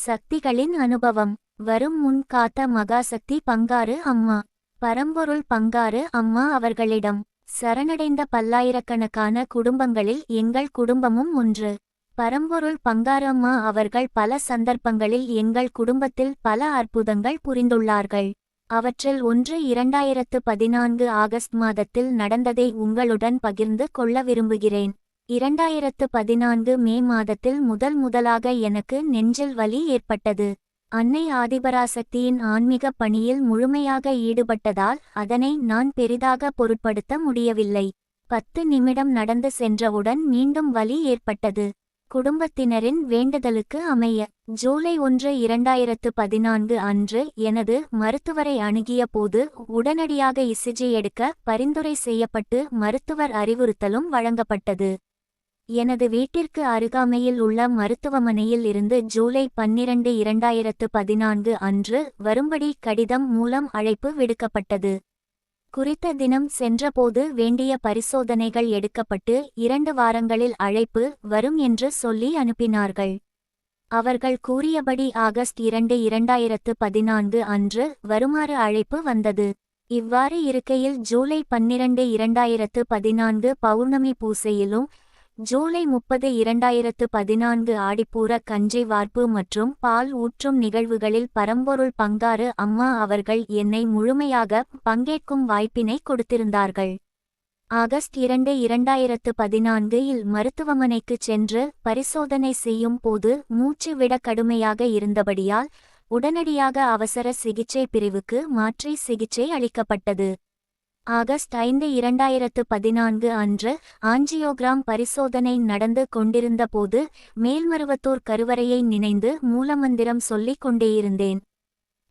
சக்திகளின் அனுபவம். வரும் முன் காத்த மகாசக்தி பங்காரு அம்மா. பரம்பொருள் பங்காரு அம்மா அவர்களிடம் சரணடைந்த பல்லாயிரக்கணக்கான குடும்பங்களில் எங்கள் குடும்பமும் ஒன்று. பரம்பொருள் பங்காரு அம்மா அவர்கள் பல சந்தர்ப்பங்களில் எங்கள் குடும்பத்தில் பல அற்புதங்கள் புரிந்துள்ளார்கள். அவற்றில் ஒன்று 2014 ஆகஸ்ட் மாதத்தில் நடந்ததை உங்களுடன் பகிர்ந்து கொள்ள விரும்புகிறேன். 2014 மே மாதத்தில் முதலாக எனக்கு நெஞ்சில் வலி ஏற்பட்டது. அன்னை ஆதிபராசக்தியின் ஆன்மீக பணியில் முழுமையாக ஈடுபட்டதால் அதனை நான் பெரிதாக பொருட்படுத்த முடியவில்லை. 10 நிமிடம் நடந்து சென்றவுடன் மீண்டும் வலி ஏற்பட்டது. குடும்பத்தினரின் வேண்டுதலுக்கு அமைய ஜூலை 1, 2014 அன்று எனது மருத்துவரை அணுகிய போது உடனடியாக இசிஜி எடுக்க பரிந்துரை செய்யப்பட்டு மருத்துவர் அறிவுறுத்தலும் வழங்கப்பட்டது. எனது வீட்டிற்கு அருகாமையில் உள்ள மருத்துவமனையில் இருந்து ஜூலை 12, 2014 அன்று வரும்படி கடிதம் மூலம் அழைப்பு விடுக்கப்பட்டது. குறித்த தினம் சென்றபோது வேண்டிய பரிசோதனைகள் எடுக்கப்பட்டு 2 வாரங்களில் அழைப்பு வரும் என்று சொல்லி அனுப்பினார்கள். அவர்கள் கூறியபடி ஆகஸ்ட் 2, 2014 அன்று வருமாறு அழைப்பு வந்தது. இவ்வாறு இருக்கையில் ஜூலை 12, 2014 பௌர்ணமி பூசையிலும் ஜூலை 30, 2014 ஆடிப்பூர கஞ்சி வார்ப்பு மற்றும் பால் ஊற்றும் நிகழ்வுகளில் பரம்பொருள் பங்காரு அம்மா அவர்கள் என்னை முழுமையாக பங்கேற்கும் வாய்ப்பினை கொடுத்திருந்தார்கள். ஆகஸ்ட் 2, 2014 இல் மருத்துவமனைக்கு சென்று பரிசோதனை செய்யும் போது மூச்சு விட கடுமையாக இருந்தபடியால் உடனடியாக அவசர சிகிச்சை பிரிவுக்கு மாற்றி சிகிச்சை அளிக்கப்பட்டது. ஆகஸ்ட் 5, 2014 அன்று ஆஞ்சியோகிராம் பரிசோதனை நடந்து கொண்டிருந்த போது மேல்மருவத்தூர் கருவறையை நினைந்து மூலமந்திரம் சொல்லிக் கொண்டேயிருந்தேன்.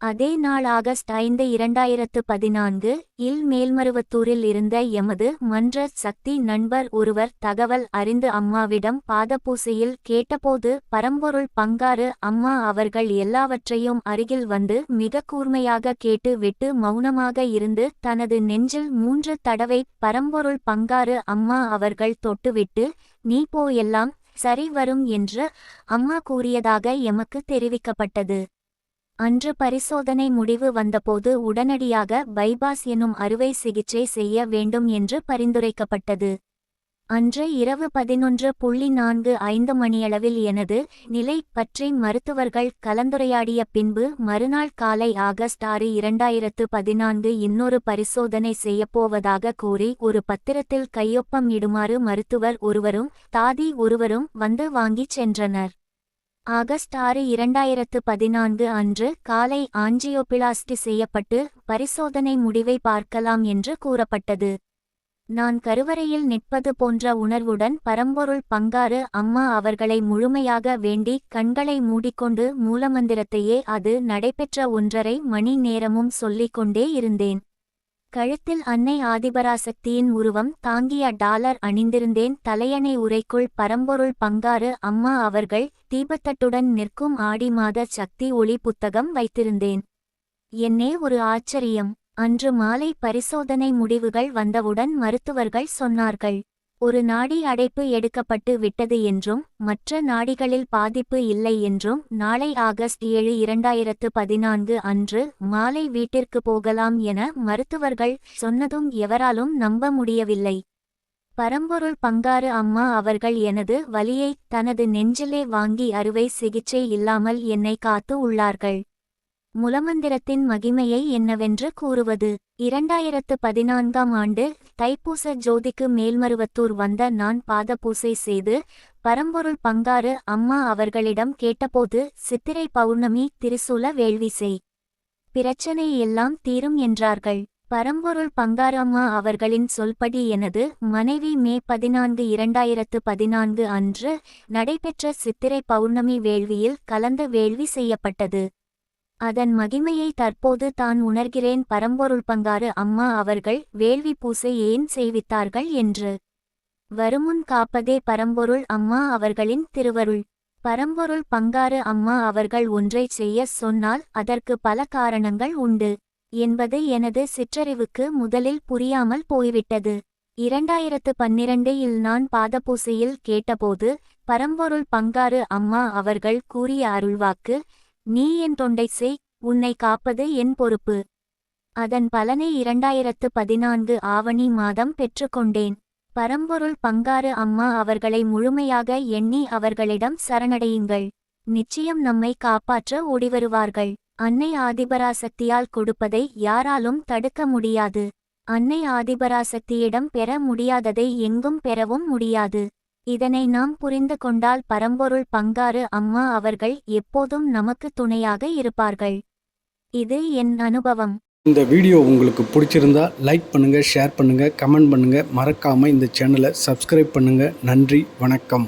அதே நாள் ஆகஸ்ட் 5, 2014 இல் மேல்மருவத்தூரில் இருந்த எமது மன்ற சக்தி நண்பர் ஒருவர் தகவல் அறிந்து அம்மாவிடம் பாதபூசையில் கேட்டபோது பரம்பொருள் பங்காரு அம்மா அவர்கள் எல்லாவற்றையும் அருகில் வந்து மிக கூர்மையாக கேட்டு விட்டு மௌனமாக இருந்து தனது நெஞ்சில் 3 தடவை பரம்பொருள் பங்காரு அம்மா அவர்கள் தொட்டுவிட்டு நீ போ எல்லாம் சரி வரும் என்று அம்மா கூறியதாக எமக்கு தெரிவிக்கப்பட்டது. அன்று பரிசோதனை முடிவு வந்தபோது உடனடியாக பைபாஸ் எனும் அறுவை சிகிச்சை செய்ய வேண்டும் என்று பரிந்துரைக்கப்பட்டது. அன்று இரவு 11:45 மணியளவில் எனது நிலை பற்றி மருத்துவர்கள் கலந்துரையாடிய பின்பு மறுநாள் காலை ஆகஸ்ட் 6, 2014 இன்னொரு பரிசோதனை செய்யப்போவதாக கூறி ஒரு பத்திரத்தில் கையொப்பம் இடுமாறு மருத்துவர் ஒருவரும் தாதி ஒருவரும் வந்து வாங்கிச் சென்றனர். ஆகஸ்ட் 6, 2014 அன்று காலை ஆஞ்சியோபிளாஸ்டி செய்யப்பட்டு பரிசோதனை முடிவை பார்க்கலாம் என்று கூறப்பட்டது. நான் கருவறையில் நிற்பது போன்ற உணர்வுடன் பரம்பொருள் பங்காரு அம்மா அவர்களை முழுமையாக வேண்டி கண்களை மூடிக்கொண்டு மூலமந்திரத்தையே அது நடைபெற்ற 1.5 மணி நேரமும் சொல்லிக்கொண்டே இருந்தேன். கழுத்தில் அன்னை ஆதிபராசக்தியின் உருவம் தாங்கிய டாலர் அணிந்திருந்தேன். தலையணை உரைக்குள் பரம்பொருள் பங்காரு அம்மா அவர்கள் தீபத்தட்டுடன் நிற்கும் ஆடி மாத சக்தி ஒளி புத்தகம் வைத்திருந்தேன். என்னே ஒரு ஆச்சரியம்! அன்று மாலை பரிசோதனை முடிவுகள் வந்தவுடன் மருத்துவர்கள் சொன்னார்கள், ஒரு நாடி அடைப்பு எடுக்கப்பட்டு விட்டது என்றும் மற்ற நாடிகளில் பாதிப்பு இல்லை என்றும் நாளை ஆகஸ்ட் 7, 2014 அன்று மாலை வீட்டிற்கு போகலாம் என மருத்துவர்கள் சொன்னதும் எவராலும் நம்ப முடியவில்லை. பரம்பொருள் பங்காரு அம்மா அவர்கள் எனது வலியை தனது நெஞ்சிலே வாங்கி அறுவை சிகிச்சை இல்லாமல் என்னை காத்து உள்ளார்கள். முலமந்திரத்தின் மகிமையை என்னவென்று கூறுவது? 2014 ஆண்டு தைப்பூச ஜோதிக்கு மேல்மருவத்தூர் வந்த நான் பாதபூசை செய்து பரம்பொருள் பங்காரு அம்மா அவர்களிடம் கேட்டபோது சித்திரை பௌர்ணமி திரிசூல வேள்வி செய், பிரச்சனை எல்லாம் தீரும் என்றார்கள். பரம்பொருள் பங்காரு அம்மா அவர்களின் சொல்படி எனது மனைவி மே 14, 2014 அன்று நடைபெற்ற சித்திரை பௌர்ணமி வேள்வியில் கலந்து வேள்வி செய்யப்பட்டது. அதன் மகிமையை தற்போது தான் உணர்கிறேன். பரம்பொருள் பங்காரு அம்மா அவர்கள் வேள்வி பூசை ஏன் செய்வித்தார்கள் என்று. வருமுன் காப்பதே பரம்பொருள் அம்மா அவர்களின் திருவருள். பரம்பொருள் பங்காரு அம்மா அவர்கள் ஒன்றை செய்ய சொன்னால் அதற்கு பல காரணங்கள் உண்டு என்பது எனது சிற்றறிவுக்கு முதலில் புரியாமல் போய்விட்டது. 2012 இல் நான் பாதபூசையில் கேட்டபோது பரம்பொருள் பங்காரு அம்மா அவர்கள் கூறிய அருள்வாக்கு நீ என் தொண்டை செய், உன்னை காப்பது என் பொறுப்பு. அதன் பலனை 2014 ஆவணி மாதம் பெற்றுக்கொண்டேன். பரம்பொருள் பங்காரு அம்மா அவர்களை முழுமையாக எண்ணி அவர்களிடம் சரணடையுங்கள். நிச்சயம் நம்மை காப்பாற்ற ஓடிவருவார்கள். அன்னை ஆதிபராசக்தியால் கொடுப்பதை யாராலும் தடுக்க முடியாது. அன்னை ஆதிபராசக்தியிடம் பெற முடியாததை எங்கும் பெறவும் முடியாது. இதனை நாம் புரிந்து கொண்டால் பரம்பொருள் பங்காரு அம்மா அவர்கள் எப்போதும் நமக்கு துணையாக இருப்பார்கள். இது என் அனுபவம். இந்த வீடியோ உங்களுக்கு பிடிச்சிருந்தா லைக் பண்ணுங்கள், ஷேர் பண்ணுங்கள், கமெண்ட் பண்ணுங்கள். மறக்காமல் இந்த சேனலை சப்ஸ்கிரைப் பண்ணுங்கள். நன்றி, வணக்கம்.